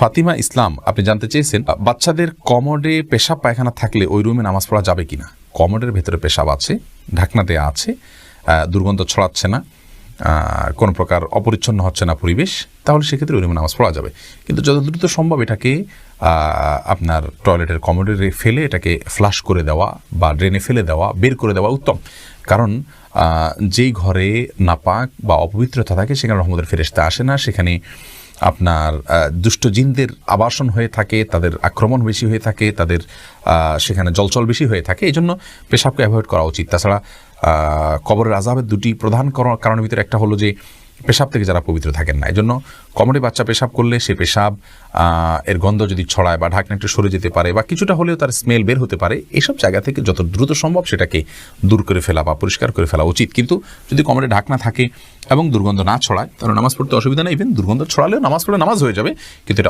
ফাতিমা ইসলাম আপনি জানতে চেয়েছেন বাচ্চাদের কমোডে পেশাব পায়খানা থাকলে ওই রুমে নামাজ পড়া যাবে কিনা। কমোডের ভেতরে পেশাব আছে, ঢাকনা দেয়া আছে, দুর্গন্ধ ছড়াচ্ছে না, কোনো প্রকার অপরিচ্ছন্ন হচ্ছে না পরিবেশ, তাহলে সেক্ষেত্রে ওই রুমে নামাজ পড়া যাবে। কিন্তু যত দ্রুত সম্ভব এটাকে আপনার টয়লেটের কমোডে ফেলে এটাকে ফ্লাশ করে দেওয়া বা ড্রেনে ফেলে দেওয়া, বের করে দেওয়া উত্তম। কারণ যেই ঘরে নাপাক বা অপবিত্রতা থাকে সেখানে রহমতের ফেরেশতা আসে না, সেখানে আপনার দুষ্ট জিনদের আবাসন হয়ে থাকে, তাদের আক্রমণ বেশি হয়ে থাকে, তাদের সেখানে জলচল বেশি হয়ে থাকে। এই জন্য পেশাবকে অ্যাভয়েড করা উচিত। তাছাড়া কবরের আযাবের দুটি প্রধান কারণের ভিতরে একটা হলো যে পেশাব থেকে যারা পবিত্র থাকেন না। এই জন্য কমরে বাচ্চা পেশাব করলে সে পেশাব এর গন্ধ যদি ছড়ায় বা ঢাকনা একটু সরে যেতে পারে বা কিছুটা হলেও তার স্মেল বের হতে পারে, এইসব জায়গা থেকে যত দ্রুত সম্ভব সেটাকে দূর করে ফেলা বা পরিষ্কার করে ফেলা উচিত। কিন্তু যদি কমরে ঢাকনা থাকে এবং দুর্গন্ধ না ছড়ায় তাহলে নামাজ পড়তে অসুবিধা নেই। ইভেন দুর্গন্ধ ছড়ালেও নামাজ পড়লে নামাজ হয়ে যাবে, কিন্তু এটা